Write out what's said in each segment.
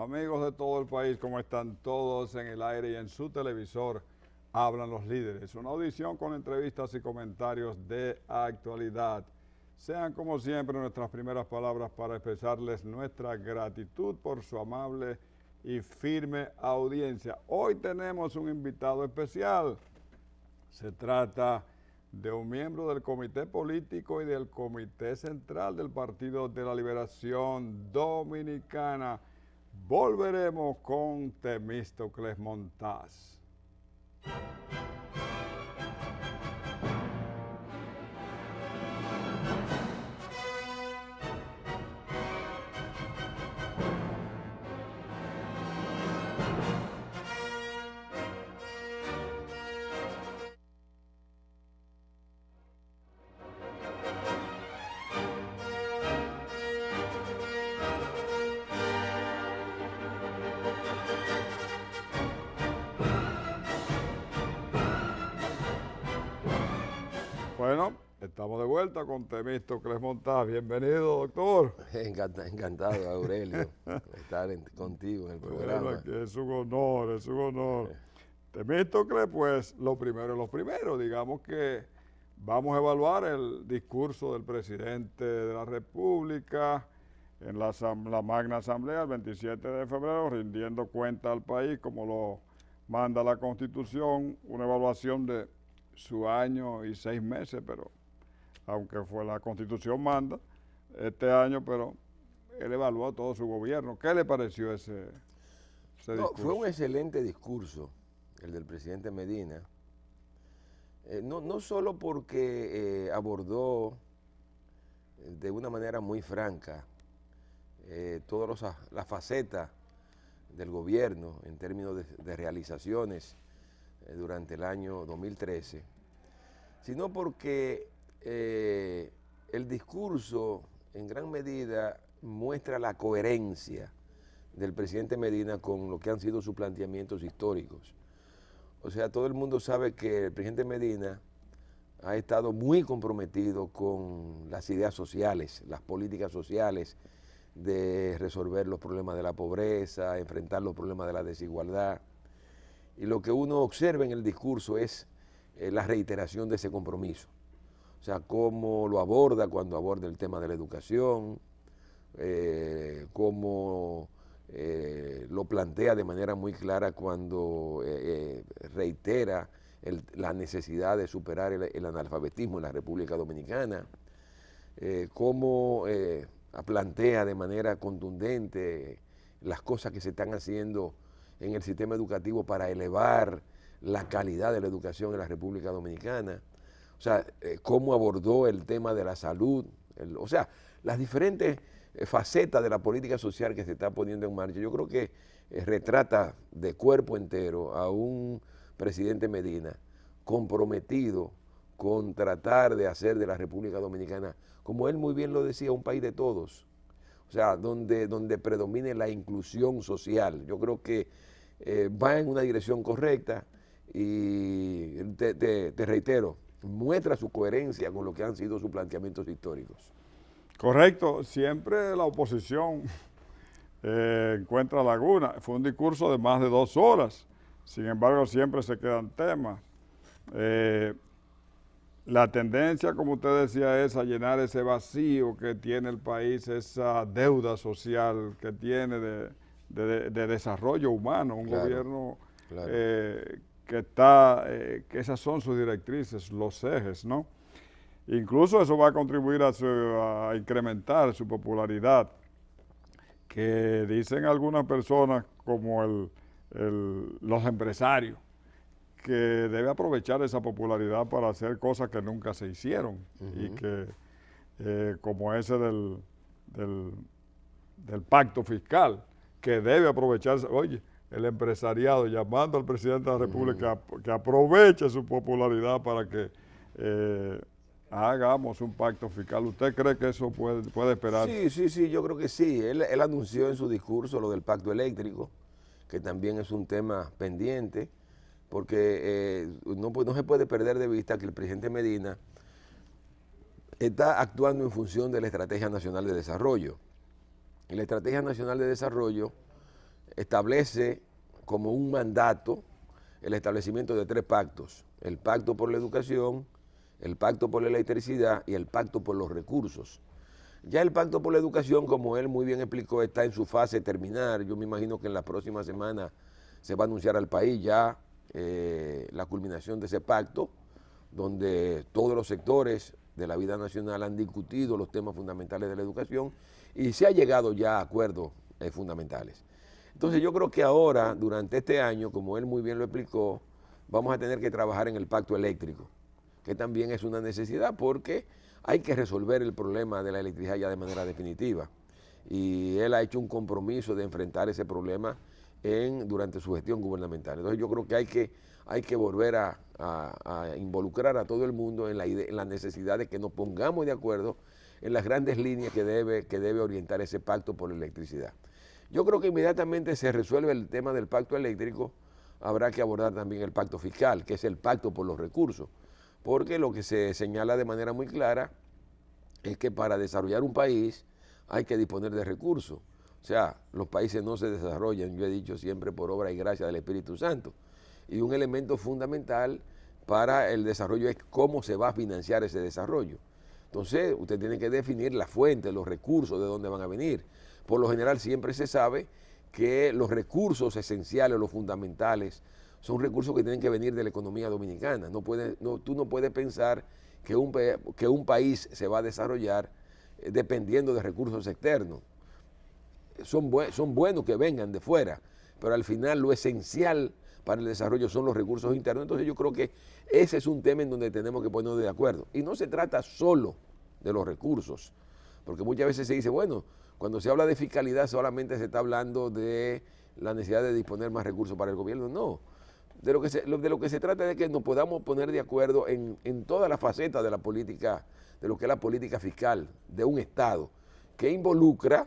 Amigos de todo el país, ¿cómo están todos en el aire y en su televisor? Hablan los líderes. Una audición con entrevistas y comentarios de actualidad. Sean como siempre nuestras primeras palabras para expresarles nuestra gratitud por su amable y firme audiencia. Hoy tenemos un invitado especial. Se trata de un miembro del Comité Político y del Comité Central del Partido de la Liberación Dominicana. Volveremos con Temístocles Montaz. Bueno, estamos de vuelta con Temístocles Montaz. Bienvenido, doctor. Encantado, Aurelio, estar contigo en el programa. Bueno, que es un honor, es un honor. Temístocles, pues lo primero es lo primero. Digamos que vamos a evaluar el discurso del presidente de la República en la Magna Asamblea el 27 de febrero, rindiendo cuenta al país como lo manda la Constitución, una evaluación de su año y 6 meses, pero aunque fue la Constitución manda este año, pero él evaluó todo su gobierno. ¿Qué le pareció ese discurso? Fue un excelente discurso el del presidente Medina, no solo porque abordó de una manera muy franca todas las facetas del gobierno en términos de realizaciones durante el año 2013, sino porque el discurso en gran medida muestra la coherencia del presidente Medina con lo que han sido sus planteamientos históricos. O sea, todo el mundo sabe que el presidente Medina ha estado muy comprometido con las ideas sociales, las políticas sociales, de resolver los problemas de la pobreza, enfrentar los problemas de la desigualdad. Y lo que uno observa en el discurso es la reiteración de ese compromiso. O sea, cómo lo aborda cuando aborda el tema de la educación, cómo lo plantea de manera muy clara cuando reitera la necesidad de superar el analfabetismo en la República Dominicana, cómo plantea de manera contundente las cosas que se están haciendo en el sistema educativo para elevar la calidad de la educación en la República Dominicana. O sea, cómo abordó el tema de la salud, o sea, las diferentes facetas de la política social que se está poniendo en marcha. Yo creo que retrata de cuerpo entero a un presidente Medina comprometido con tratar de hacer de la República Dominicana, como él muy bien lo decía, un país de todos. O sea, donde predomine la inclusión social. Yo creo que va en una dirección correcta y te reitero, muestra su coherencia con lo que han sido sus planteamientos históricos. Correcto, siempre la oposición encuentra laguna. Fue un discurso de más de 2 horas, sin embargo siempre se quedan temas. La tendencia, como usted decía, es a llenar ese vacío que tiene el país, esa deuda social que tiene de desarrollo humano, un gobierno que esas son sus directrices, los ejes, ¿no? Incluso eso va a contribuir a incrementar su popularidad, que dicen algunas personas como los empresarios, que debe aprovechar esa popularidad para hacer cosas que nunca se hicieron y que como ese del pacto fiscal, que debe aprovecharse, oye, el empresariado llamando al presidente de la República que aproveche su popularidad para que hagamos un pacto fiscal. ¿Usted cree que eso puede esperar? Sí, yo creo que sí. Él anunció en su discurso lo del pacto eléctrico, que también es un tema pendiente, porque no se puede perder de vista que el presidente Medina está actuando en función de la Estrategia Nacional de Desarrollo. Y la Estrategia Nacional de Desarrollo establece como un mandato el establecimiento de 3 pactos: el pacto por la educación, el pacto por la electricidad y el pacto por los recursos. Ya el pacto por la educación, como él muy bien explicó, está en su fase terminal. Yo me imagino que en la próxima semana se va a anunciar al país ya la culminación de ese pacto, donde todos los sectores de la vida nacional han discutido los temas fundamentales de la educación y se ha llegado ya a acuerdos fundamentales. Entonces yo creo que ahora, durante este año, como él muy bien lo explicó, vamos a tener que trabajar en el pacto eléctrico, que también es una necesidad porque hay que resolver el problema de la electricidad ya de manera definitiva. Y él ha hecho un compromiso de enfrentar ese problema durante su gestión gubernamental. Entonces yo creo que hay que volver a involucrar a todo el mundo en la necesidad de que nos pongamos de acuerdo en las grandes líneas que debe orientar ese pacto por la electricidad. Yo creo que inmediatamente se resuelve el tema del pacto eléctrico, habrá que abordar también el pacto fiscal, que es el pacto por los recursos, porque lo que se señala de manera muy clara es que para desarrollar un país hay que disponer de recursos. O sea, los países no se desarrollan, yo he dicho siempre, por obra y gracia del Espíritu Santo. Y un elemento fundamental para el desarrollo es cómo se va a financiar ese desarrollo. Entonces, usted tiene que definir la fuente, los recursos, de dónde van a venir. Por lo general siempre se sabe que los recursos esenciales, los fundamentales, son recursos que tienen que venir de la economía dominicana. Tú no puedes pensar que un país se va a desarrollar dependiendo de recursos externos. Son buenos que vengan de fuera, pero al final lo esencial para el desarrollo son los recursos internos. Entonces yo creo que ese es un tema en donde tenemos que ponernos de acuerdo. Y no se trata solo de los recursos, porque muchas veces se dice, bueno, cuando se habla de fiscalidad solamente se está hablando de la necesidad de disponer más recursos para el gobierno. No, de lo que se trata es de que nos podamos poner de acuerdo en todas las facetas de la política, de lo que es la política fiscal de un Estado, que involucra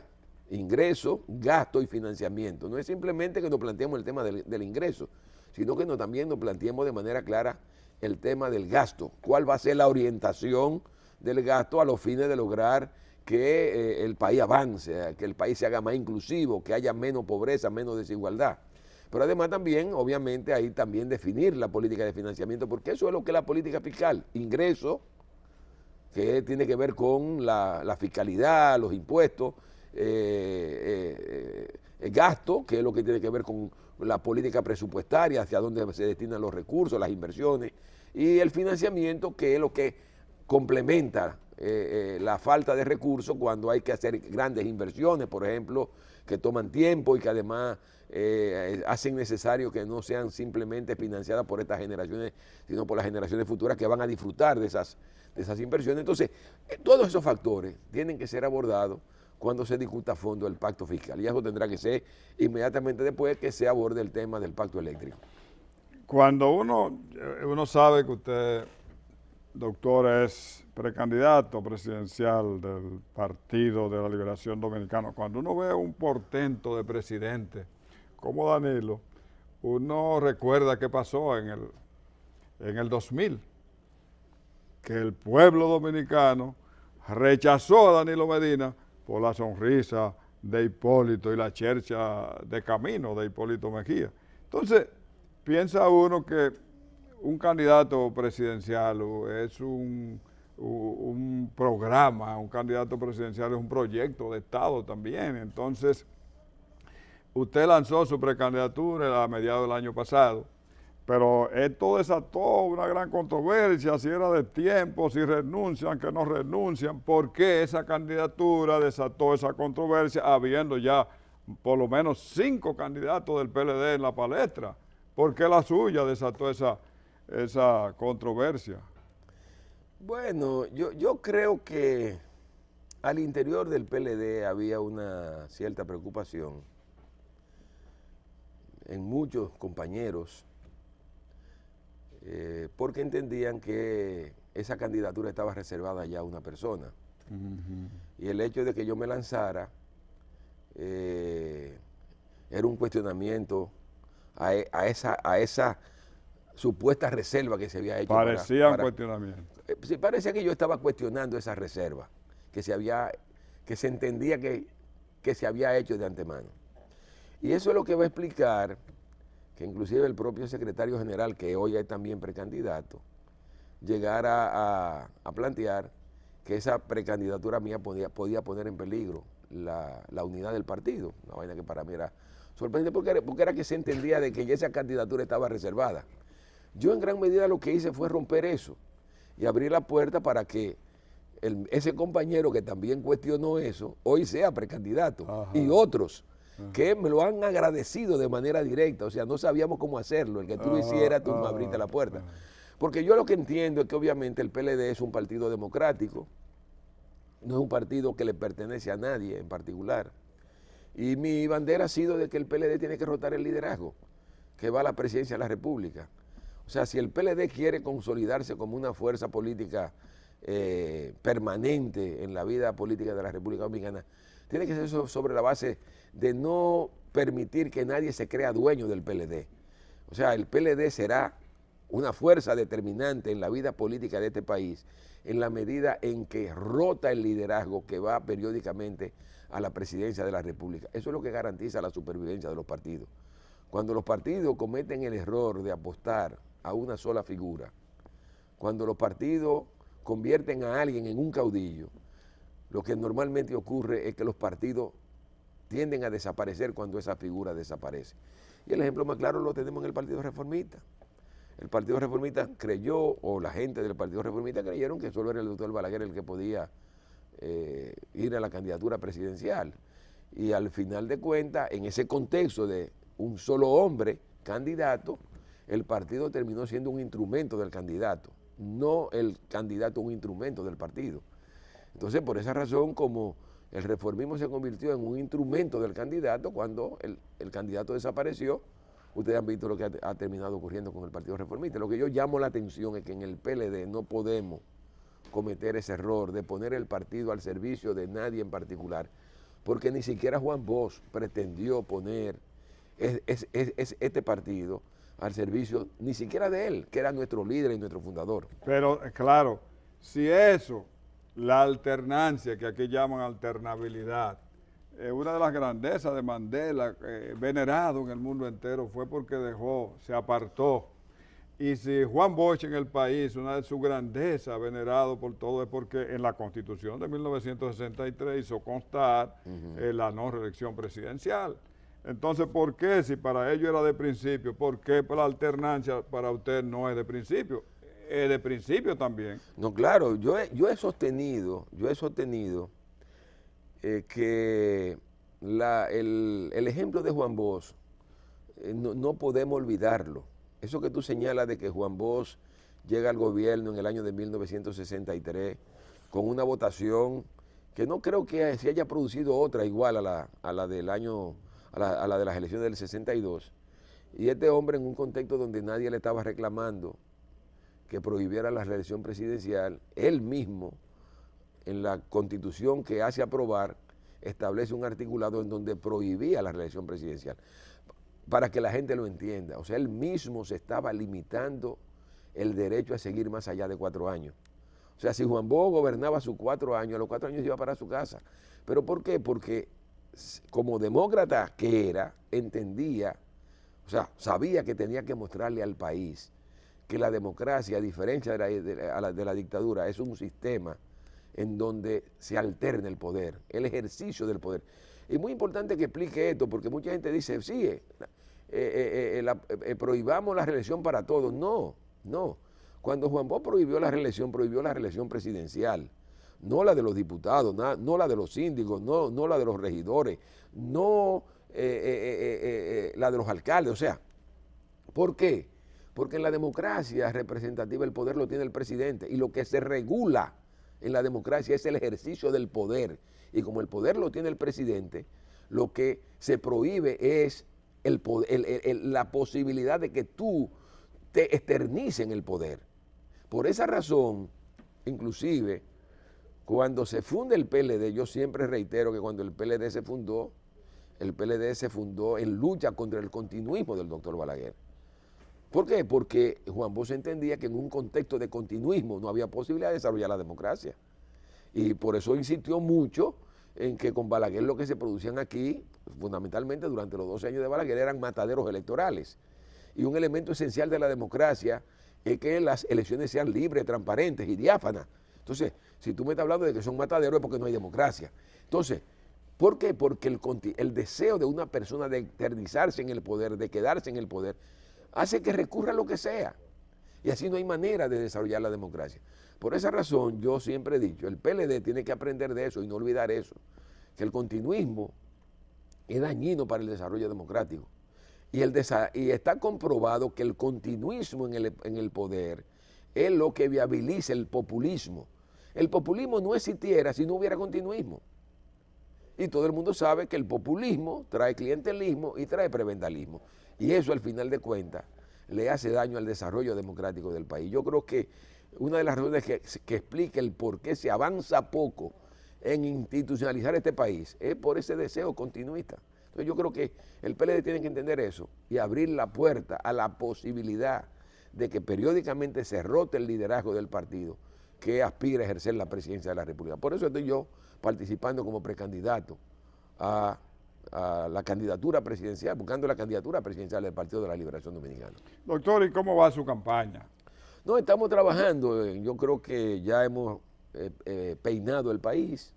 ingreso, gasto y financiamiento. No es simplemente que nos planteemos el tema del ingreso, sino que también nos planteemos de manera clara el tema del gasto. ¿Cuál va a ser la orientación del gasto a los fines de lograr que el país avance, que el país se haga más inclusivo, que haya menos pobreza, menos desigualdad? Pero además también, obviamente, ahí también definir la política de financiamiento, porque eso es lo que es la política fiscal. Ingreso, que tiene que ver con la fiscalidad, los impuestos, gasto, que es lo que tiene que ver con la política presupuestaria, hacia dónde se destinan los recursos, las inversiones, y el financiamiento, que es lo que complementa la falta de recursos cuando hay que hacer grandes inversiones, por ejemplo, que toman tiempo y que además hacen necesario que no sean simplemente financiadas por estas generaciones, sino por las generaciones futuras que van a disfrutar de esas inversiones. Entonces, todos esos factores tienen que ser abordados cuando se discuta a fondo el pacto fiscal. Y eso tendrá que ser inmediatamente después que se aborde el tema del pacto eléctrico. Cuando uno sabe que usted, doctor, es precandidato presidencial del Partido de la Liberación Dominicana, cuando uno ve un portento de presidente como Danilo, uno recuerda qué pasó en el 2000, que el pueblo dominicano rechazó a Danilo Medina por la sonrisa de Hipólito y la chercha de camino de Hipólito Mejía. Entonces, piensa uno que un candidato presidencial es un programa, un candidato presidencial es un proyecto de Estado también. Entonces, usted lanzó su precandidatura a mediados del año pasado, pero esto desató una gran controversia, si era de tiempo, si renuncian, que no renuncian. ¿Por qué esa candidatura desató esa controversia, habiendo ya por lo menos 5 candidatos del PLD en la palestra? ¿Por qué la suya desató esa controversia? Bueno, yo creo que al interior del PLD había una cierta preocupación en muchos compañeros, porque entendían que esa candidatura estaba reservada ya a una persona. Y el hecho de que yo me lanzara era un cuestionamiento a esa supuesta reserva que se había hecho. Parecía un cuestionamiento. Sí, parecía que yo estaba cuestionando esa reserva que se entendía que se había hecho de antemano. Y eso es lo que va a explicar que inclusive el propio secretario general, que hoy es también precandidato, llegara a plantear que esa precandidatura mía podía poner en peligro la unidad del partido, una vaina que para mí era sorprendente porque era que se entendía de que ya esa candidatura estaba reservada. Yo en gran medida lo que hice fue romper eso y abrir la puerta para que ese compañero que también cuestionó eso, hoy sea precandidato. Ajá. Y otros que me lo han agradecido de manera directa, o sea, no sabíamos cómo hacerlo, el que tú lo hicieras, tú me abriste la puerta. Porque yo lo que entiendo es que obviamente el PLD es un partido democrático, no es un partido que le pertenece a nadie en particular. Y mi bandera ha sido de que el PLD tiene que rotar el liderazgo, que va a la presidencia de la República. O sea, si el PLD quiere consolidarse como una fuerza política permanente en la vida política de la República Dominicana, tiene que ser sobre la base de no permitir que nadie se crea dueño del PLD. O sea, el PLD será una fuerza determinante en la vida política de este país en la medida en que rota el liderazgo que va periódicamente a la presidencia de la República. Eso es lo que garantiza la supervivencia de los partidos. Cuando los partidos cometen el error de apostar a una sola figura, cuando los partidos convierten a alguien en un caudillo, lo que normalmente ocurre es que los partidos tienden a desaparecer cuando esa figura desaparece. Y el ejemplo más claro lo tenemos en el Partido Reformista. El Partido Reformista creyó, o la gente del Partido Reformista creyeron que solo era el doctor Balaguer el que podía ir a la candidatura presidencial. Y al final de cuentas, en ese contexto de un solo hombre candidato, el partido terminó siendo un instrumento del candidato, no el candidato un instrumento del partido. Entonces, por esa razón, como el reformismo se convirtió en un instrumento del candidato, cuando el candidato desapareció, ustedes han visto lo que ha terminado ocurriendo con el Partido Reformista. Lo que yo llamo la atención es que en el PLD no podemos cometer ese error de poner el partido al servicio de nadie en particular, porque ni siquiera Juan Bosch pretendió poner este partido al servicio ni siquiera de él, que era nuestro líder y nuestro fundador. Pero claro, si eso, la alternancia, que aquí llaman alternabilidad, una de las grandezas de Mandela, venerado en el mundo entero, fue porque se apartó. Y si Juan Bosch en el país, una de sus grandezas, venerado por todo, es porque en la Constitución de 1963 hizo constar la no reelección presidencial. Entonces, ¿por qué? Si para ellos era de principio, ¿por qué la alternancia para usted no es de principio? Es de principio también. No, claro, yo he sostenido que el ejemplo de Juan Bosch no podemos olvidarlo. Eso que tú señalas de que Juan Bosch llega al gobierno en el año de 1963 con una votación que no creo que se haya producido otra igual a la de las elecciones del 62. Y este hombre, en un contexto donde nadie le estaba reclamando que prohibiera la reelección presidencial, él mismo, en la Constitución que hace aprobar, establece un articulado en donde prohibía la reelección presidencial. Para que la gente lo entienda, o sea, él mismo se estaba limitando el derecho a seguir más allá de 4 años. O sea, si Juan Bosch gobernaba sus 4 años, a los 4 años iba para su casa. ¿Pero por qué? Porque como demócrata que era, entendía, o sea, sabía que tenía que mostrarle al país que la democracia, a diferencia de la dictadura, es un sistema en donde se alterna el poder, el ejercicio del poder. Y muy importante que explique esto, porque mucha gente dice, sí, prohibamos la reelección para todos. No. Cuando Juan Bosch prohibió la reelección presidencial, no la de los diputados, no la de los síndicos, no la de los regidores, no la de los alcaldes. O sea, ¿por qué? Porque en la democracia representativa el poder lo tiene el presidente y lo que se regula en la democracia es el ejercicio del poder. Y como el poder lo tiene el presidente, lo que se prohíbe es la posibilidad de que tú te eternices en el poder. Por esa razón, inclusive, cuando se funda el PLD, yo siempre reitero que cuando el PLD se fundó en lucha contra el continuismo del doctor Balaguer. ¿Por qué? Porque Juan Bosch entendía que en un contexto de continuismo no había posibilidad de desarrollar la democracia. Y por eso insistió mucho en que con Balaguer lo que se producían aquí, fundamentalmente durante los 12 años de Balaguer, eran mataderos electorales. Y un elemento esencial de la democracia es que las elecciones sean libres, transparentes y diáfanas. Entonces, si tú me estás hablando de que son mataderos es porque no hay democracia. Entonces, ¿por qué? Porque el deseo de una persona de eternizarse en el poder, de quedarse en el poder, hace que recurra a lo que sea. Y así no hay manera de desarrollar la democracia. Por esa razón, yo siempre he dicho, el PLD tiene que aprender de eso y no olvidar eso, que el continuismo es dañino para el desarrollo democrático. Y está comprobado que el continuismo en el poder es lo que viabiliza el populismo. El populismo no existiera si no hubiera continuismo. Y todo el mundo sabe que el populismo trae clientelismo y trae prebendalismo. Y eso, al final de cuentas, le hace daño al desarrollo democrático del país. Yo creo que una de las razones que explica el por qué se avanza poco en institucionalizar este país es por ese deseo continuista. Entonces yo creo que el PLD tiene que entender eso y abrir la puerta a la posibilidad de que periódicamente se rote el liderazgo del partido que aspira a ejercer la presidencia de la República. Por eso estoy yo participando como precandidato a la candidatura presidencial, buscando la candidatura presidencial del Partido de la Liberación Dominicana. Doctor, ¿y cómo va su campaña? No, estamos trabajando, yo creo que ya hemos peinado el país.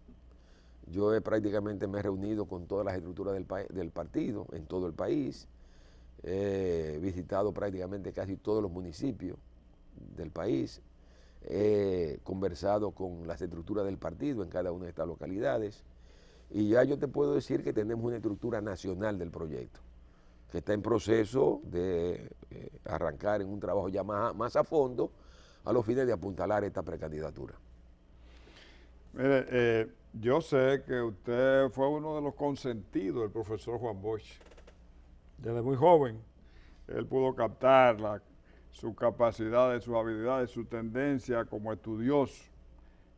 Yo prácticamente me he reunido con todas las estructuras del partido en todo el país. He visitado prácticamente casi todos los municipios del país. He conversado con las estructuras del partido en cada una de estas localidades. Y ya yo te puedo decir que tenemos una estructura nacional del proyecto, que está en proceso de arrancar en un trabajo ya más a fondo a los fines de apuntalar esta precandidatura. Mire, yo sé que usted fue uno de los consentidos del profesor Juan Bosch. Desde muy joven, él pudo captar sus capacidades, sus habilidades, su tendencia como estudioso,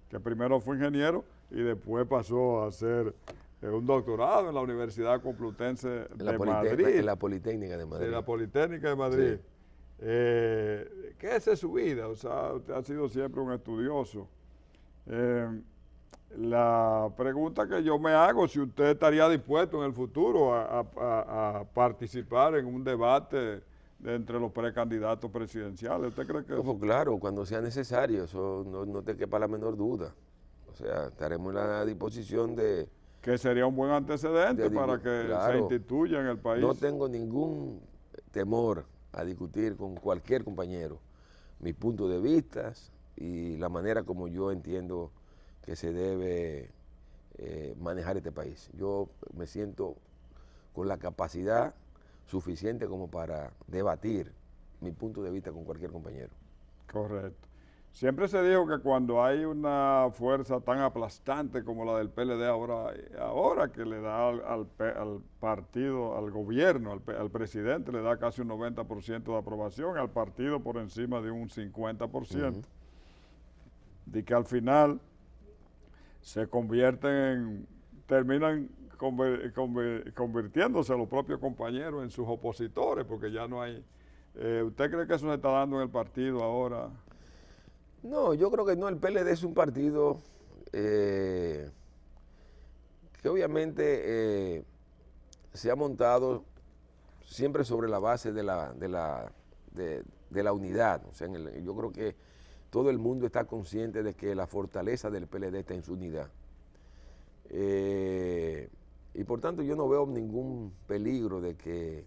que primero fue ingeniero y después pasó a hacer un doctorado en la Universidad Complutense de Madrid. En la Politécnica de Madrid. En la Politécnica de Madrid. Sí. ¿Qué es su vida? O sea, usted ha sido siempre un estudioso. La pregunta que yo me hago, si usted estaría dispuesto en el futuro a participar en un debate entre los precandidatos presidenciales. ¿Usted cree que pues claro, cuando sea necesario, eso no te quepa la menor duda. O sea, estaremos en la disposición de... Que sería un buen antecedente para que se instituya en el país. No tengo ningún temor a discutir con cualquier compañero mis puntos de vista y la manera como yo entiendo que se debe manejar este país. Yo me siento con la capacidad suficiente como para debatir mi punto de vista con cualquier compañero. Correcto. Siempre se dijo que cuando hay una fuerza tan aplastante como la del PLD ahora que le da al partido, al gobierno, al presidente, le da casi un 90% de aprobación, al partido por encima de un 50%, de que al final se terminan convirtiéndose los propios compañeros en sus opositores, porque ya no hay... ¿Usted cree que eso se está dando en el partido ahora? No, yo creo que no. El PLD es un partido que obviamente se ha montado siempre sobre la base de la unidad. O sea, yo creo que todo el mundo está consciente de que la fortaleza del PLD está en su unidad. Y por tanto yo no veo ningún peligro de que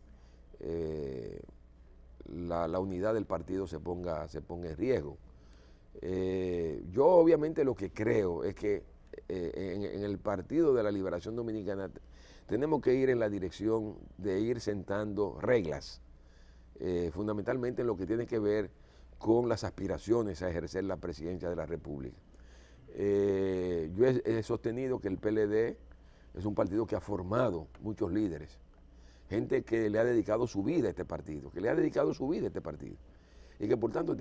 la unidad del partido se ponga en riesgo. Yo obviamente lo que creo es que en el Partido de la Liberación Dominicana tenemos que ir en la dirección de ir sentando reglas, fundamentalmente en lo que tiene que ver con las aspiraciones a ejercer la presidencia de la República. Yo he sostenido que el PLD es un partido que ha formado muchos líderes, gente que le ha dedicado su vida a este partido, y que por tanto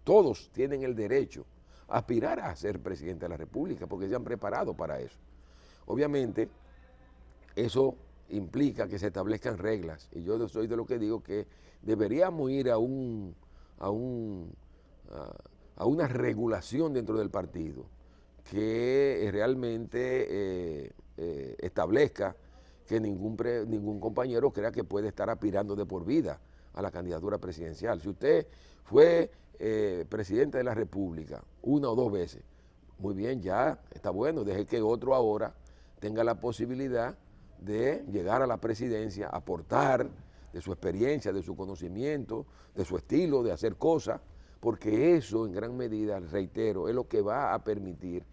todos tienen el derecho a aspirar a ser presidente de la República porque se han preparado para eso. Obviamente, eso implica que se establezcan reglas y yo soy de lo que digo que deberíamos ir a una regulación dentro del partido que realmente establezca que ningún compañero crea que puede estar aspirando de por vida a la candidatura presidencial. Si usted fue presidente de la República 1 o 2 veces, muy bien, ya está bueno, deje que otro ahora tenga la posibilidad de llegar a la presidencia, aportar de su experiencia, de su conocimiento, de su estilo, de hacer cosas, porque eso en gran medida, reitero, es lo que va a permitir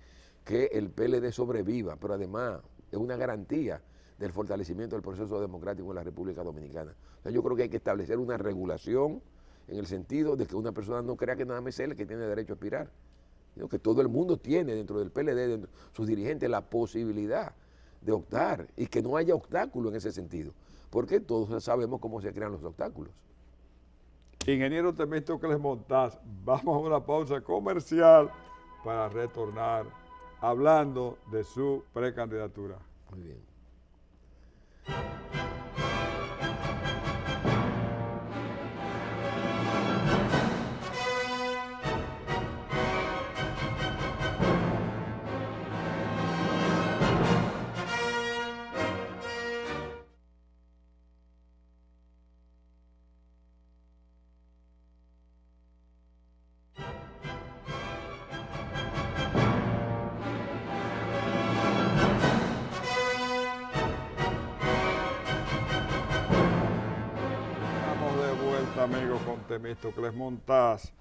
que el PLD sobreviva, pero además es una garantía del fortalecimiento del proceso democrático en la República Dominicana. O sea, yo creo que hay que establecer una regulación en el sentido de que una persona no crea que nada más es él que tiene derecho a aspirar, sino que todo el mundo tiene dentro del PLD, dentro de sus dirigentes, la posibilidad de optar y que no haya obstáculo en ese sentido, porque todos sabemos cómo se crean los obstáculos. Ingeniero Temístocles Montaz, vamos a una pausa comercial para retornar hablando de su precandidatura. Muy bien. Amigos, con Temístocles Montaz.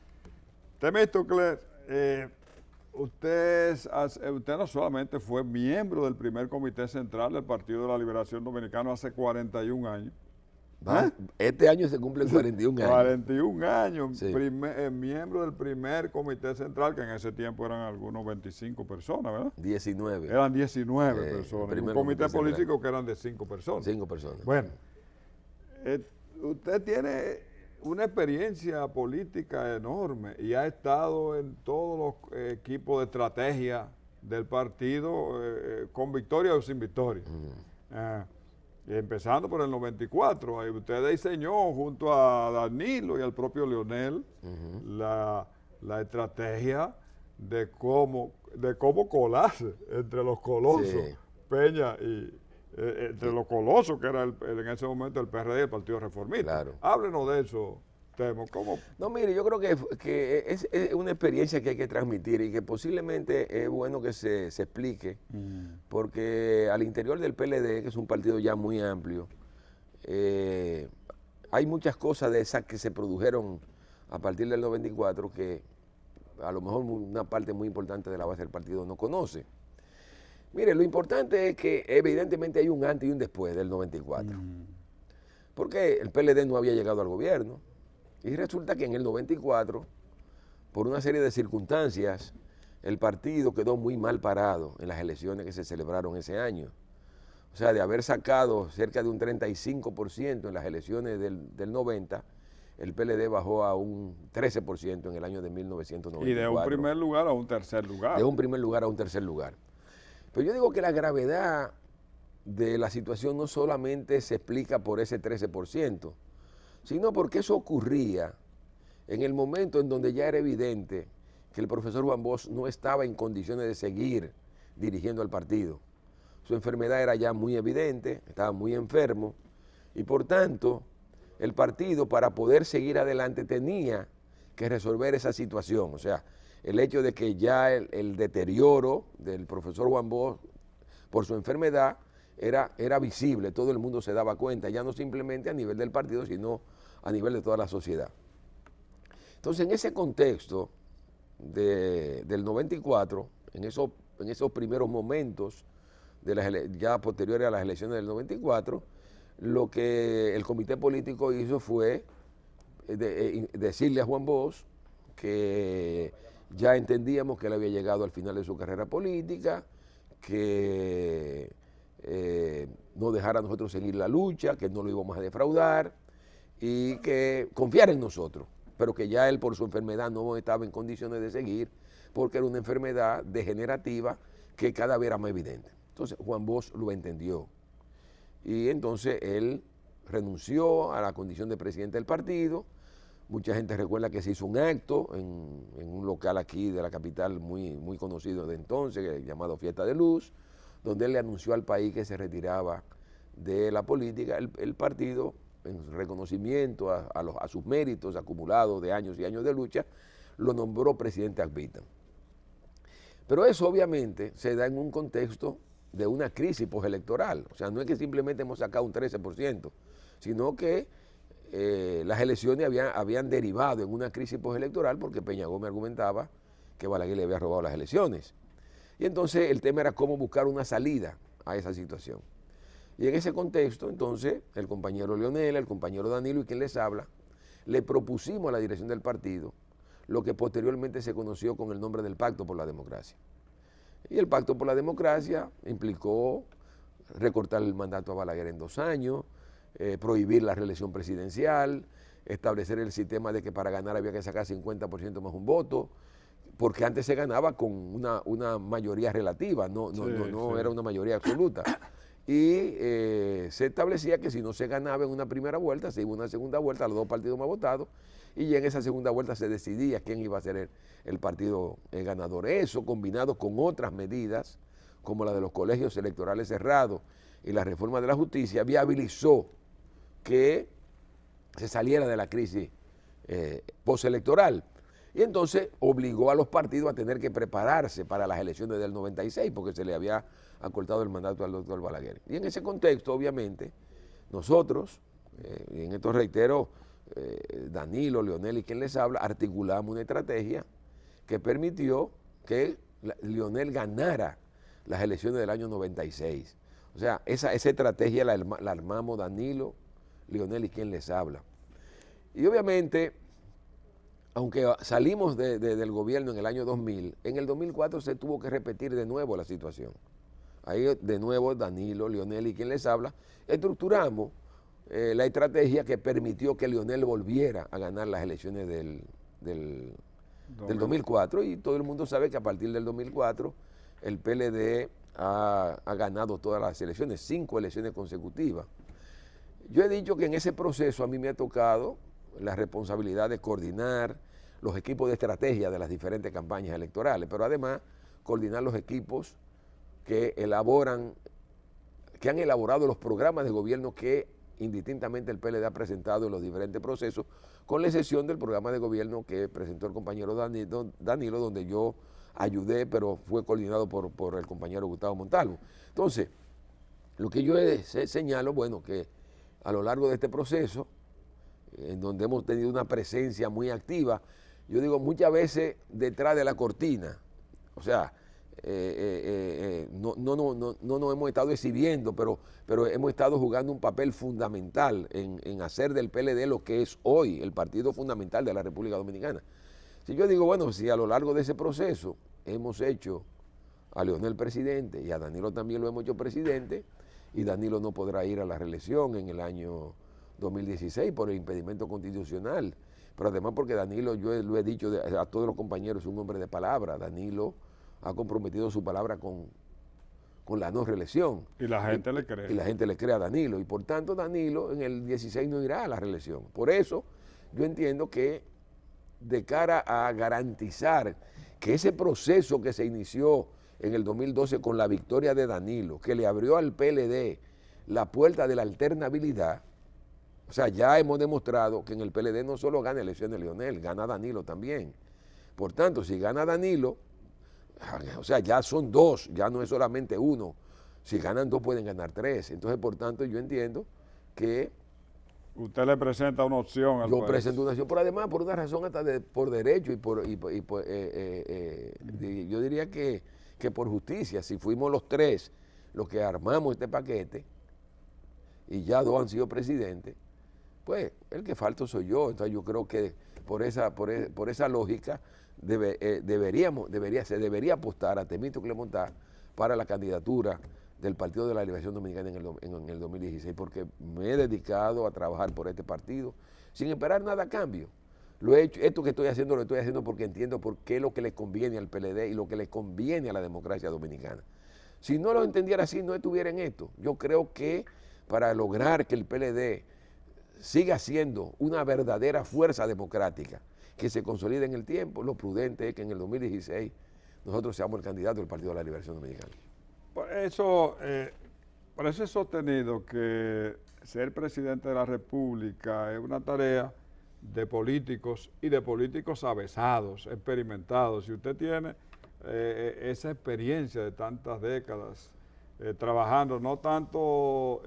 Temístocles, usted no solamente fue miembro del primer comité central del Partido de la Liberación Dominicano hace 41 años. Este año se cumplen 41 años. 41 años, sí. Miembro del primer comité central, que en ese tiempo eran algunos 25 personas, ¿verdad? 19. Eran 19 personas. Un comité político que eran de 5 personas. 5 personas. Bueno, usted tiene una experiencia política enorme y ha estado en todos los equipos de estrategia del partido, con victoria o sin victoria. Empezando por el 94, ahí usted diseñó junto a Danilo y al propio Leonel la estrategia de cómo colarse entre los colosos, sí. Peña y entre los colosos, que era en ese momento el PRD y el Partido Reformista. Claro. Háblenos de eso, Temo. ¿Cómo? No, mire, yo creo que es una experiencia que hay que transmitir y que posiblemente es bueno que se explique, porque al interior del PLD, que es un partido ya muy amplio, hay muchas cosas de esas que se produjeron a partir del 94 que a lo mejor una parte muy importante de la base del partido no conoce. Mire, lo importante es que evidentemente hay un antes y un después del 94. Porque el PLD no había llegado al gobierno. Y resulta que en el 94, por una serie de circunstancias, el partido quedó muy mal parado en las elecciones que se celebraron ese año. O sea, de haber sacado cerca de un 35% en las elecciones del 90, el PLD bajó a un 13% en el año de 1994. Y de un primer lugar a un tercer lugar. De un primer lugar a un tercer lugar. Pero yo digo que la gravedad de la situación no solamente se explica por ese 13%, sino porque eso ocurría en el momento en donde ya era evidente que el profesor Juan Bosch no estaba en condiciones de seguir dirigiendo al partido. Su enfermedad era ya muy evidente, estaba muy enfermo, y por tanto, el partido para poder seguir adelante tenía que resolver esa situación. O sea, el hecho de que ya el deterioro del profesor Juan Bosch por su enfermedad era visible, todo el mundo se daba cuenta, ya no simplemente a nivel del partido, sino a nivel de toda la sociedad. Entonces, en ese contexto del 94, en esos primeros momentos, ya posteriores a las elecciones del 94, lo que el comité político hizo fue decirle a Juan Bosch que ya entendíamos que él había llegado al final de su carrera política, que no dejara a nosotros seguir la lucha, que no lo íbamos a defraudar y que confiara en nosotros, pero que ya él por su enfermedad no estaba en condiciones de seguir porque era una enfermedad degenerativa que cada vez era más evidente. Entonces Juan Bosch lo entendió y entonces él renunció a la condición de presidente del partido, Mucha gente recuerda que se hizo un acto en un local aquí de la capital muy conocido de entonces, llamado Fiesta de Luz, donde él le anunció al país que se retiraba de la política. El partido, en reconocimiento a sus méritos acumulados de años y años de lucha, lo nombró presidente ad vitam. Pero eso obviamente se da en un contexto de una crisis postelectoral. O sea, no es que simplemente hemos sacado un 13%, sino que las elecciones habían derivado en una crisis postelectoral porque Peña Gómez argumentaba que Balaguer le había robado las elecciones. Y entonces el tema era cómo buscar una salida a esa situación. Y en ese contexto, entonces, el compañero Leonel, el compañero Danilo y quien les habla, le propusimos a la dirección del partido lo que posteriormente se conoció con el nombre del Pacto por la Democracia. Y el Pacto por la Democracia implicó recortar el mandato a Balaguer en 2 años, prohibir la reelección presidencial, establecer el sistema de que para ganar había que sacar 50% más un voto, porque antes se ganaba con una mayoría relativa, no era una mayoría absoluta. Y se establecía que si no se ganaba en una primera vuelta, se iba a una segunda vuelta, los 2 partidos más votados, y en esa segunda vuelta se decidía quién iba a ser el partido ganador. Eso, combinado con otras medidas, como la de los colegios electorales cerrados y la reforma de la justicia, viabilizó que se saliera de la crisis postelectoral. Y entonces obligó a los partidos a tener que prepararse para las elecciones del 96, porque se le había acortado el mandato al doctor Balaguer. Y en ese contexto, obviamente, nosotros, y en esto reitero, Danilo, Leonel y quien les habla, articulamos una estrategia que permitió que Leonel ganara las elecciones del año 96. O sea, esa estrategia la armamos Danilo, Leonel y quien les habla. Y obviamente, aunque salimos del gobierno en el año 2000, en el 2004 se tuvo que repetir de nuevo la situación. Ahí de nuevo Danilo, Leonel y quien les habla, estructuramos la estrategia que permitió que Leonel volviera a ganar las elecciones del 2004, y todo el mundo sabe que a partir del 2004 el PLD ha ganado todas las elecciones, 5 elecciones consecutivas. Yo he dicho que en ese proceso a mí me ha tocado la responsabilidad de coordinar los equipos de estrategia de las diferentes campañas electorales, pero además coordinar los equipos que han elaborado los programas de gobierno que indistintamente el PLD ha presentado en los diferentes procesos, con la excepción del programa de gobierno que presentó el compañero Danilo, donde yo ayudé, pero fue coordinado por el compañero Gustavo Montalvo. Entonces, lo que yo señalo, bueno, que a lo largo de este proceso, en donde hemos tenido una presencia muy activa, yo digo muchas veces detrás de la cortina, o sea, no nos hemos estado exhibiendo, pero hemos estado jugando un papel fundamental en hacer del PLD lo que es hoy el partido fundamental de la República Dominicana. Si yo digo, bueno, si a lo largo de ese proceso hemos hecho a Leonel presidente y a Danilo también lo hemos hecho presidente, y Danilo no podrá ir a la reelección en el año 2016 por el impedimento constitucional, pero además porque Danilo, yo lo he dicho a todos los compañeros, es un hombre de palabra. Danilo ha comprometido su palabra con la no reelección. Y la gente le cree. Y la gente le cree a Danilo, y por tanto Danilo en el 16 no irá a la reelección. Por eso yo entiendo que de cara a garantizar que ese proceso que se inició en el 2012 con la victoria de Danilo, que le abrió al PLD la puerta de la alternabilidad, o sea, ya hemos demostrado que en el PLD no solo gana elecciones Leonel, gana Danilo también. Por tanto, si gana Danilo, o sea, ya son 2, ya no es solamente 1. Si ganan 2 pueden ganar 3. Entonces, por tanto, yo entiendo que usted le presenta una opción al país. Yo presento una opción, pero además por una razón hasta por derecho y yo diría que por justicia. Si fuimos los 3 los que armamos este paquete y ya 2 han sido presidentes, pues el que falta soy yo. Entonces yo creo que por esa lógica se debería apostar a Temístocles Montá para la candidatura del Partido de la Liberación Dominicana en el 2016, porque me he dedicado a trabajar por este partido sin esperar nada a cambio. Lo he hecho, esto que estoy haciendo lo estoy haciendo porque entiendo por qué es lo que le conviene al PLD y lo que le conviene a la democracia dominicana. Si no lo entendiera así, no estuviera en esto. Yo creo que para lograr que el PLD siga siendo una verdadera fuerza democrática que se consolide en el tiempo, lo prudente es que en el 2016 nosotros seamos el candidato del Partido de la Liberación Dominicana. Por eso he sostenido que ser presidente de la República es una tarea de políticos y de políticos avesados, experimentados. Si usted tiene esa experiencia de tantas décadas trabajando, no tanto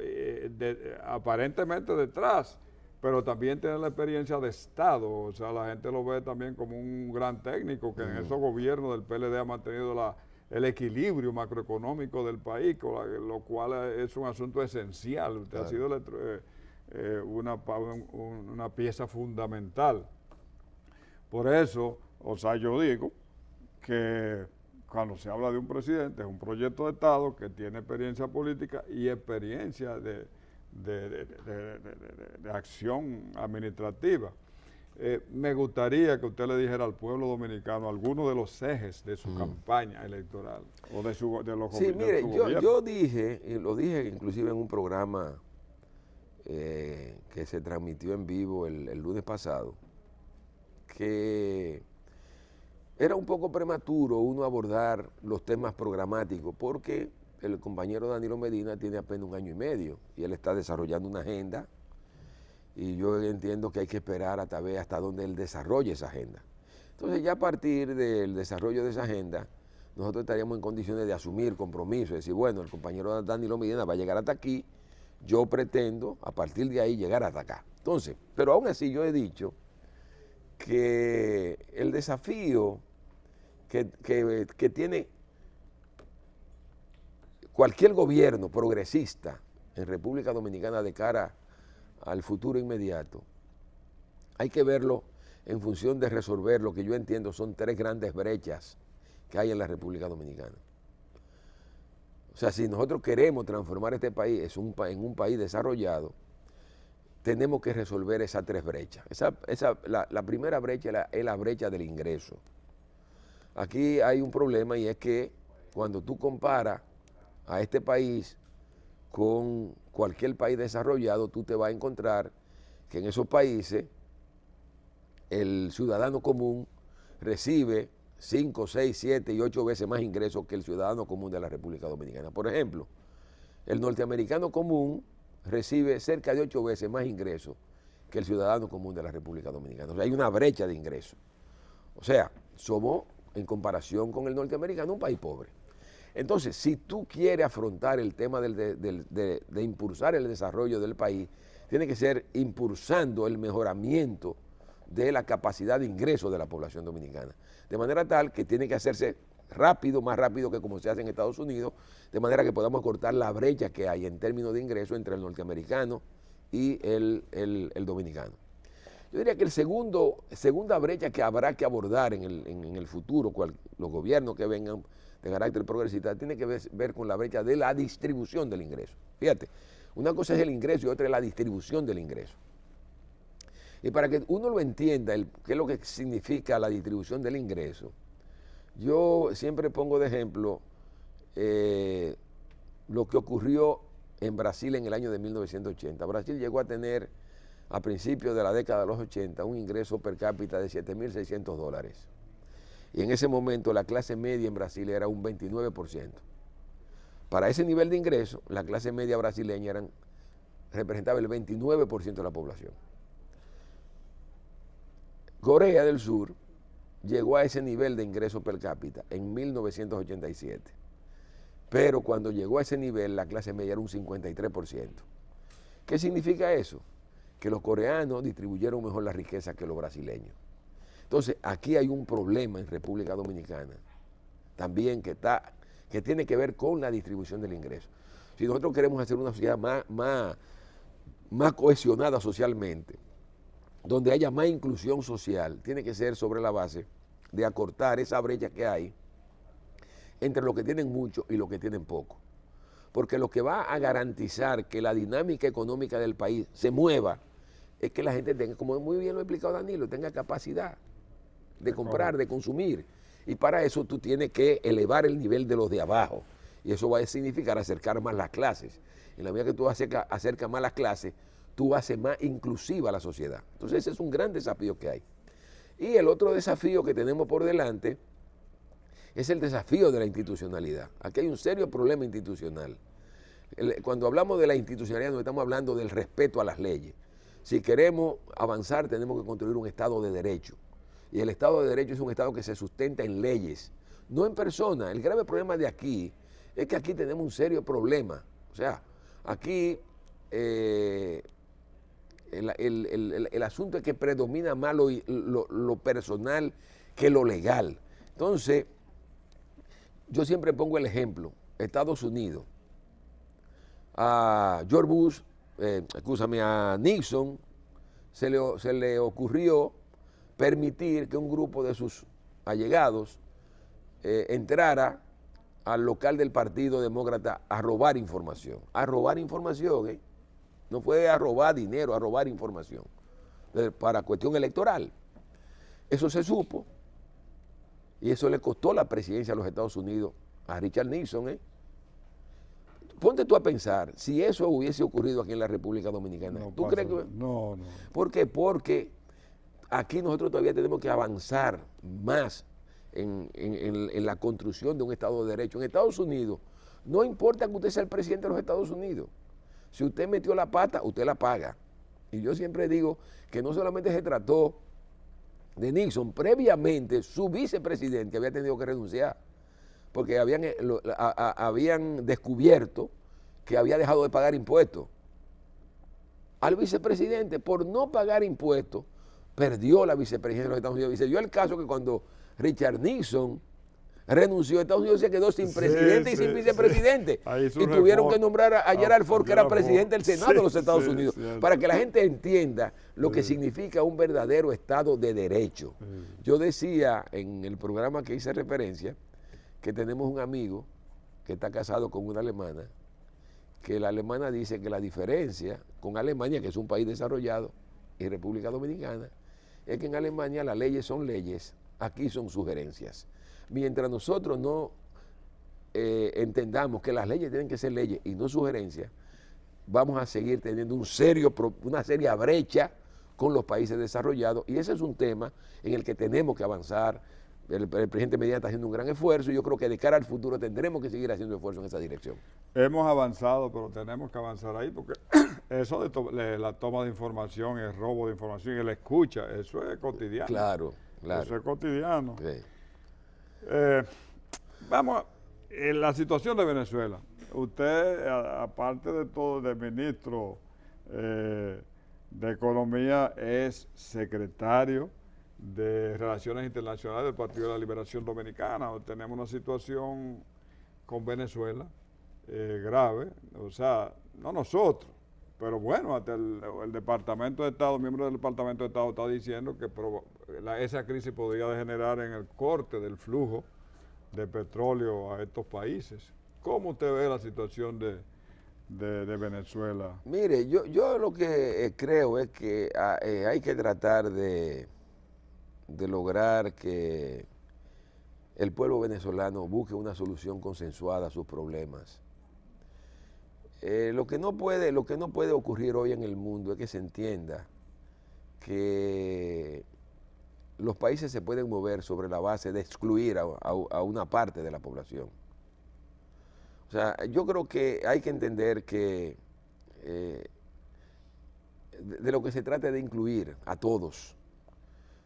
aparentemente detrás, pero también tiene la experiencia de Estado, o sea, la gente lo ve también como un gran técnico que en esos gobiernos del PLD ha mantenido el equilibrio macroeconómico del país, lo cual es un asunto esencial. Usted ha sido una pieza fundamental. Por eso, o sea, yo digo que cuando se habla de un presidente es un proyecto de Estado que tiene experiencia política y experiencia de acción administrativa. Me gustaría que usted le dijera al pueblo dominicano algunos de los ejes de su campaña electoral o de los Sí, mire, yo dije, y lo dije inclusive en un programa que se transmitió en vivo el lunes pasado, que era un poco prematuro uno abordar los temas programáticos porque el compañero Danilo Medina tiene apenas 1 año y medio y él está desarrollando una agenda y yo entiendo que hay que esperar hasta donde él desarrolle esa agenda. Entonces ya a partir del desarrollo de esa agenda nosotros estaríamos en condiciones de asumir compromisos, es decir, bueno, el compañero Danilo Medina va a llegar hasta aquí, yo pretendo a partir de ahí llegar hasta acá. Entonces, pero aún así yo he dicho que el desafío que tiene cualquier gobierno progresista en República Dominicana de cara al futuro inmediato, hay que verlo en función de resolver lo que yo entiendo son 3 grandes brechas que hay en la República Dominicana. O sea, si nosotros queremos transformar este país en un país desarrollado, tenemos que resolver esas 3 brechas. La primera brecha es la brecha del ingreso. Aquí hay un problema y es que cuando tú comparas a este país con cualquier país desarrollado, tú te vas a encontrar que en esos países el ciudadano común recibe 5, 6, 7 y 8 veces más ingresos que el ciudadano común de la República Dominicana. Por ejemplo, el norteamericano común recibe cerca de 8 veces más ingresos que el ciudadano común de la República Dominicana. O sea, hay una brecha de ingresos. O sea, somos, en comparación con el norteamericano, un país pobre. Entonces, si tú quieres afrontar el tema de impulsar el desarrollo del país, tiene que ser impulsando el mejoramiento de la capacidad de ingreso de la población dominicana. De manera tal que tiene que hacerse rápido, más rápido que como se hace en Estados Unidos, de manera que podamos cortar la brecha que hay en términos de ingreso entre el norteamericano y el dominicano. Yo diría que segunda brecha que habrá que abordar en el futuro, los gobiernos que vengan de carácter progresista, tiene que ver con la brecha de la distribución del ingreso. Fíjate, una cosa es el ingreso y otra es la distribución del ingreso. Y para que uno lo entienda, qué es lo que significa la distribución del ingreso, yo siempre pongo de ejemplo lo que ocurrió en Brasil en el año de 1980. Brasil llegó a tener a principios de la década de los 80 un ingreso per cápita de $7.600. Y en ese momento la clase media en Brasil era un 29%. Para ese nivel de ingreso, la clase media brasileña representaba el 29% de la población. Corea del Sur llegó a ese nivel de ingreso per cápita en 1987. Pero cuando llegó a ese nivel, la clase media era un 53%. ¿Qué significa eso? Que los coreanos distribuyeron mejor la riqueza que los brasileños. Entonces, aquí hay un problema en República Dominicana, también que tiene que ver con la distribución del ingreso. Si nosotros queremos hacer una sociedad más cohesionada socialmente, donde haya más inclusión social, tiene que ser sobre la base de acortar esa brecha que hay entre los que tienen mucho y los que tienen poco. Porque lo que va a garantizar que la dinámica económica del país se mueva es que la gente tenga, como muy bien lo ha explicado Danilo, tenga capacidad de comprar, de consumir. Y para eso tú tienes que elevar el nivel de los de abajo. Y eso va a significar acercar más las clases. En la medida que tú acercas más las clases, tú haces más inclusiva a la sociedad. Entonces ese es un gran desafío que hay. Y el otro desafío que tenemos por delante es el desafío de la institucionalidad. Aquí hay un serio problema institucional. Cuando hablamos de la institucionalidad no estamos hablando del respeto a las leyes. Si queremos avanzar tenemos que construir un Estado de Derecho. Y el Estado de Derecho es un Estado que se sustenta en leyes, no en personas. El grave problema de aquí es que aquí tenemos un serio problema. O sea, aquí el asunto es que predomina más lo personal que lo legal. Entonces, yo siempre pongo el ejemplo, Estados Unidos, a George Bush, a Nixon, se le ocurrió permitir que un grupo de sus allegados entrara al local del Partido Demócrata a robar información. A robar información, no fue a robar dinero, a robar información para cuestión electoral. Eso se supo y eso le costó la presidencia de los Estados Unidos a Richard Nixon. Ponte tú a pensar, si eso hubiese ocurrido aquí en la República Dominicana, No ¿tú pasa, crees que...? No. ¿Por qué? Porque aquí nosotros todavía tenemos que avanzar más en la construcción de un Estado de Derecho. En Estados Unidos, no importa que usted sea el presidente de los Estados Unidos, si usted metió la pata, usted la paga. Y yo siempre digo que no solamente se trató de Nixon, previamente su vicepresidente había tenido que renunciar, porque habían descubierto que había dejado de pagar impuestos. Al vicepresidente, por no pagar impuestos, perdió la vicepresidencia de los Estados Unidos. Y se dio el caso que cuando Richard Nixon renunció, Estados Unidos se quedó sin presidente y sin vicepresidente. Y tuvieron que nombrar a Gerald Ford, que era presidente del Senado de los Estados Unidos, para que la gente entienda lo que significa un verdadero Estado de Derecho. Yo decía en el programa que hice referencia que tenemos un amigo que está casado con una alemana, que la alemana dice que la diferencia con Alemania, que es un país desarrollado, y República Dominicana, es que en Alemania las leyes son leyes, aquí son sugerencias. Mientras nosotros no entendamos que las leyes tienen que ser leyes y no sugerencias, vamos a seguir teniendo una seria brecha con los países desarrollados, y ese es un tema en el que tenemos que avanzar. El presidente Medina está haciendo un gran esfuerzo y yo creo que de cara al futuro tendremos que seguir haciendo esfuerzo en esa dirección. Hemos avanzado, pero tenemos que avanzar ahí porque eso de la toma de información, el robo de información y la escucha, eso es cotidiano. Claro. Eso es cotidiano. Sí. Vamos, en la situación de Venezuela, usted, aparte de todo, de ministro de Economía, es secretario de Relaciones Internacionales del Partido de la Liberación Dominicana. Tenemos una situación con Venezuela grave, o sea, no nosotros, pero bueno, hasta el Departamento de Estado, miembro del Departamento de Estado está diciendo que esa crisis podría degenerar en el corte del flujo de petróleo a estos países. ¿Cómo usted ve la situación de Venezuela? Mire, yo lo que creo es que hay que tratar de lograr que el pueblo venezolano busque una solución consensuada a sus problemas. Lo que no puede ocurrir hoy en el mundo es que se entienda que los países se pueden mover sobre la base de excluir a una parte de la población. O sea, yo creo que hay que entender que de lo que se trata es de incluir a todos.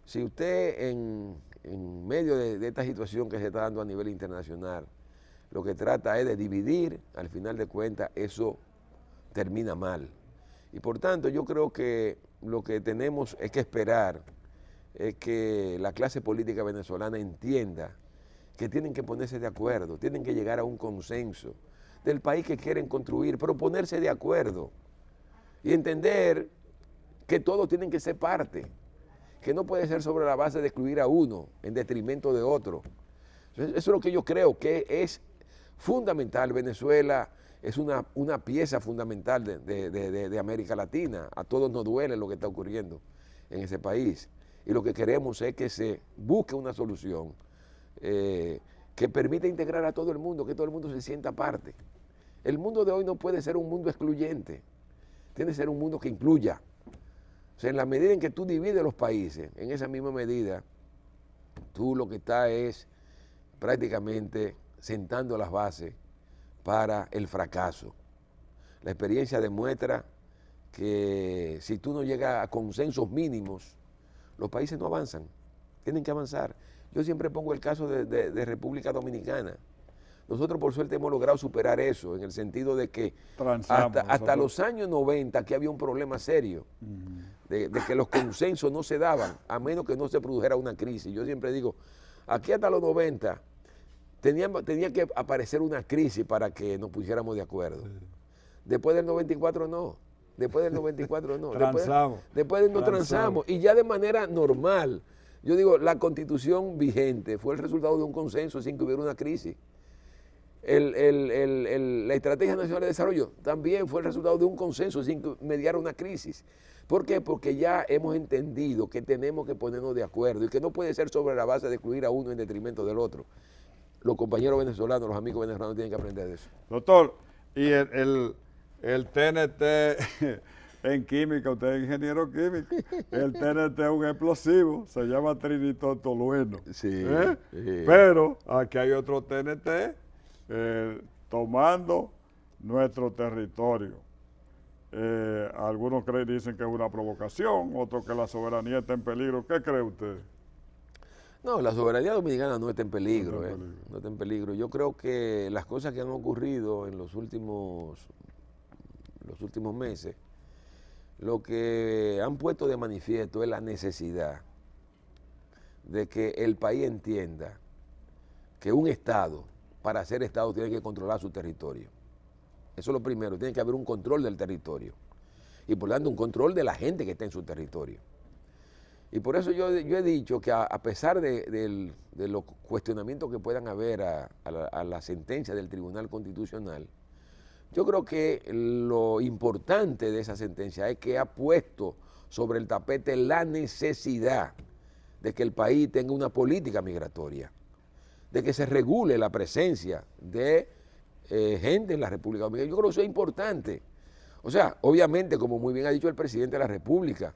Si usted en medio de esta situación que se está dando a nivel internacional, lo que trata es de dividir, al final de cuentas eso termina mal. Y por tanto yo creo que lo que tenemos es que esperar es que la clase política venezolana entienda que tienen que ponerse de acuerdo, tienen que llegar a un consenso del país que quieren construir, pero ponerse de acuerdo y entender que todos tienen que ser parte, que no puede ser sobre la base de excluir a uno en detrimento de otro. Eso es lo que yo creo que es fundamental. Venezuela es una pieza fundamental de América Latina. A todos nos duele lo que está ocurriendo en ese país. Y lo que queremos es que se busque una solución que permita integrar a todo el mundo, que todo el mundo se sienta parte. El mundo de hoy no puede ser un mundo excluyente. tiene que ser un mundo que incluya. O sea, en la medida en que tú divides los países, en esa misma medida, tú lo que estás es prácticamente sentando las bases para el fracaso. La experiencia demuestra que si tú no llegas a consensos mínimos, los países no avanzan, tienen que avanzar. Yo siempre pongo el caso de República Dominicana. Nosotros por suerte hemos logrado superar eso, en el sentido de que hasta los años 90 aquí había un problema serio, de que los consensos no se daban, a menos que no se produjera una crisis. Yo siempre digo, aquí hasta los 90 tenía que aparecer una crisis para que nos pusiéramos de acuerdo. Después del 94 no. Después del 94 no. Después no transamos. Y ya de manera normal. Yo digo, la constitución vigente fue el resultado de un consenso sin que hubiera una crisis. La Estrategia Nacional de Desarrollo también fue el resultado de un consenso sin que mediara una crisis. ¿Por qué? Porque ya hemos entendido que tenemos que ponernos de acuerdo y que no puede ser sobre la base de excluir a uno en detrimento del otro. Los compañeros venezolanos, los amigos venezolanos tienen que aprender de eso. Doctor, y el TNT en química, usted es ingeniero químico, el TNT es un explosivo, se llama trinitotolueno. Sí, sí. Pero aquí hay otro TNT tomando nuestro territorio. Algunos dicen que es una provocación, otros que la soberanía está en peligro. ¿Qué cree usted? No, la soberanía dominicana no está en peligro. No está en peligro. Yo creo que las cosas que han ocurrido en los últimos meses, lo que han puesto de manifiesto es la necesidad de que el país entienda que un Estado, para ser Estado, tiene que controlar su territorio. Eso es lo primero, tiene que haber un control del territorio. Y por lo tanto, un control de la gente que está en su territorio. Y por eso yo he dicho que a pesar de los cuestionamientos que puedan haber a la sentencia del Tribunal Constitucional, yo creo que lo importante de esa sentencia es que ha puesto sobre el tapete la necesidad de que el país tenga una política migratoria, de que se regule la presencia de gente en la República Dominicana. Yo creo que eso es importante. O sea, obviamente, como muy bien ha dicho el presidente de la República,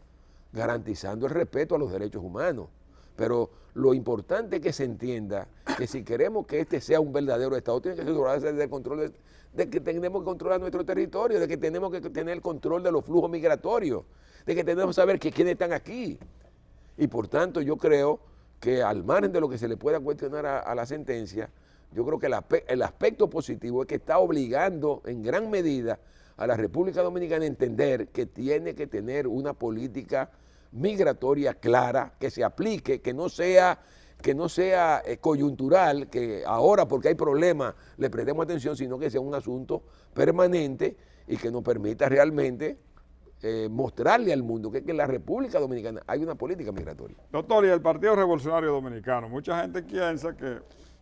garantizando el respeto a los derechos humanos. Pero lo importante es que se entienda que si queremos que este sea un verdadero Estado, tiene que asegurarse del control de que tenemos que controlar nuestro territorio, de que tenemos que tener el control de los flujos migratorios, de que tenemos que saber quiénes están aquí. Y por tanto, yo creo que al margen de lo que se le pueda cuestionar a la sentencia, yo creo que el aspecto positivo es que está obligando en gran medida a la República Dominicana a entender que tiene que tener una política migratoria clara, que se aplique, que no sea coyuntural, que ahora porque hay problemas le prestemos atención, sino que sea un asunto permanente y que nos permita realmente mostrarle al mundo que en la República Dominicana hay una política migratoria. Doctor, y el Partido Revolucionario Dominicano, mucha gente piensa que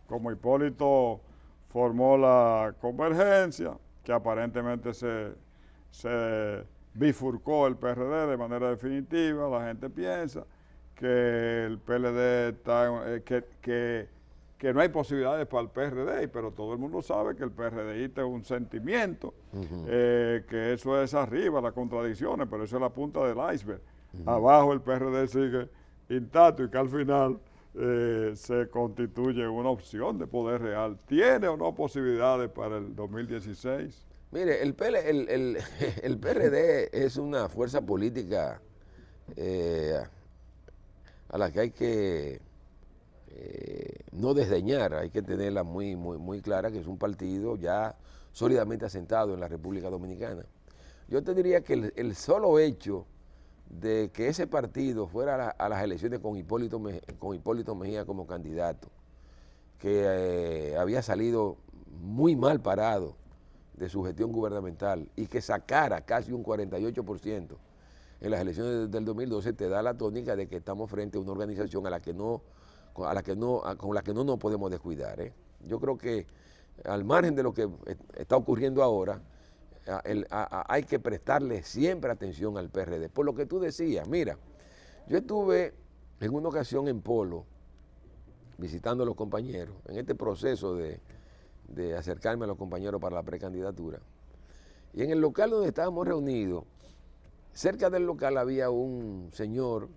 como Hipólito formó la convergencia, que aparentemente se bifurcó el PRD de manera definitiva, la gente piensa que el PLD está, que no hay posibilidades para el PRD, pero todo el mundo sabe que el PRDista es un sentimiento, que eso es arriba, las contradicciones, pero eso es la punta del iceberg. Abajo el PRD sigue intacto y que al final se constituye una opción de poder real. ¿Tiene o no posibilidades para el 2016? Mire, el PRD es una fuerza política a la que hay que no desdeñar, hay que tenerla muy clara, que es un partido ya sólidamente asentado en la República Dominicana. Yo te diría que el solo hecho de que ese partido fuera a las elecciones con Hipólito Mejía como candidato, que había salido muy mal parado de su gestión gubernamental y que sacara casi un 48% en las elecciones del 2012, te da la tónica de que estamos frente a una organización con la que no nos podemos descuidar. Yo creo que al margen de lo que está ocurriendo ahora, hay que prestarle siempre atención al PRD. Por lo que tú decías, mira, yo estuve en una ocasión en Polo, visitando a los compañeros, en este proceso de acercarme a los compañeros para la precandidatura. Y en el local donde estábamos reunidos, cerca del local había un señor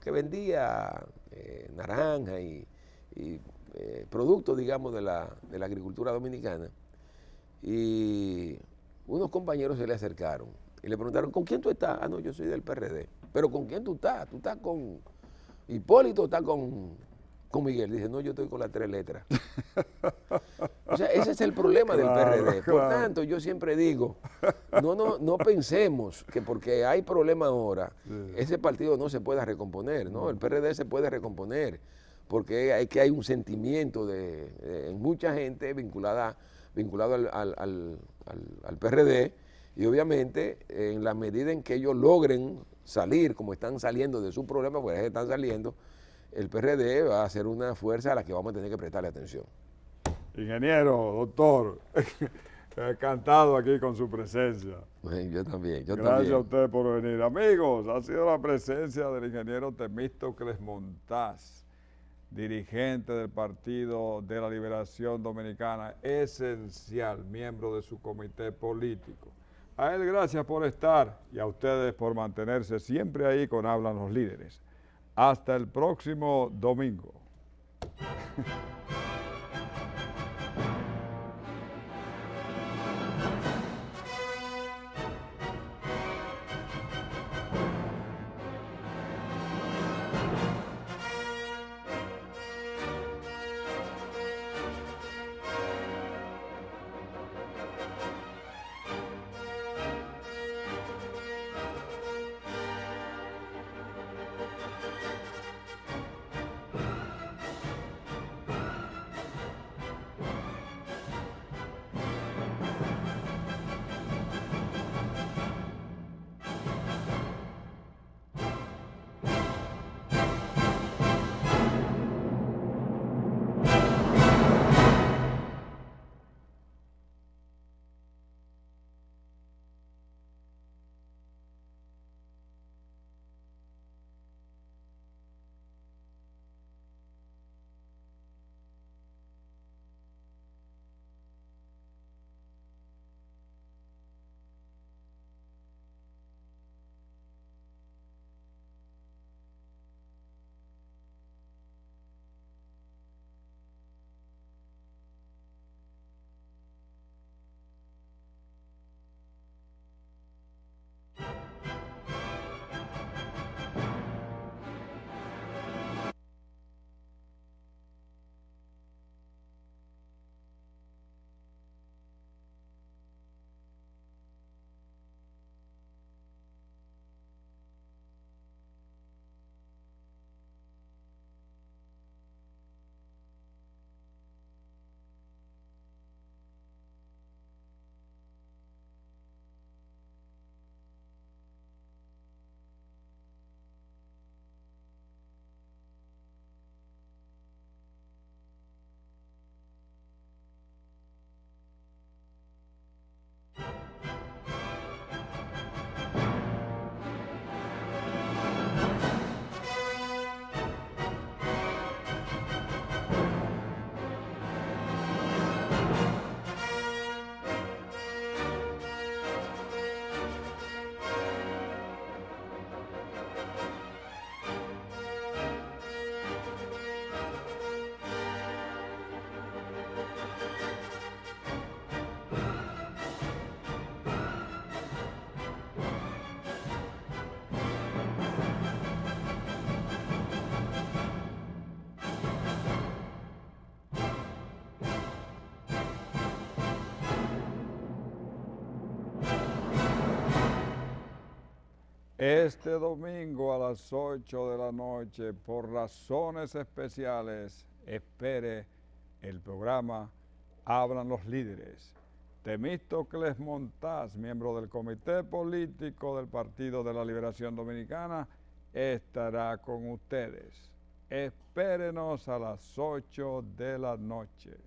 que vendía naranja y productos, digamos, de la agricultura dominicana. Y unos compañeros se le acercaron y le preguntaron, ¿con quién tú estás? Ah, no, yo soy del PRD. ¿Pero con quién tú estás? ¿Tú estás con Hipólito o estás con Miguel? Dice, no, yo estoy con las 3 letras. O sea, ese es el problema del PRD. Por tanto, yo siempre digo, no pensemos que porque hay problema ahora, ese partido no se pueda recomponer, ¿no? El PRD se puede recomponer, porque hay un sentimiento en mucha gente vinculado al PRD, y obviamente en la medida en que ellos logren salir, como están saliendo de su problema, porque están saliendo, el PRD va a ser una fuerza a la que vamos a tener que prestarle atención. Ingeniero, doctor, encantado aquí con su presencia. Yo también, yo Gracias también. a ustedes por venir. Amigos, ha sido la presencia del ingeniero Temístocles Montaz, dirigente del Partido de la Liberación Dominicana, esencial, miembro de su comité político. A él gracias por estar y a ustedes por mantenerse siempre ahí con Hablan los Líderes. Hasta el próximo domingo. Este domingo a las 8 de la noche, por razones especiales, espere el programa Hablan los Líderes. Temístocles Montaz, miembro del Comité Político del Partido de la Liberación Dominicana, estará con ustedes. Espérenos a las 8 de la noche.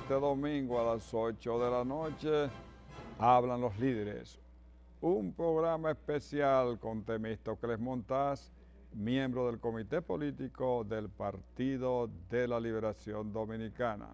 este domingo a las 8 de la noche, Hablan los Líderes, un programa especial con Temístocles Montaz, miembro del Comité Político del Partido de la Liberación Dominicana.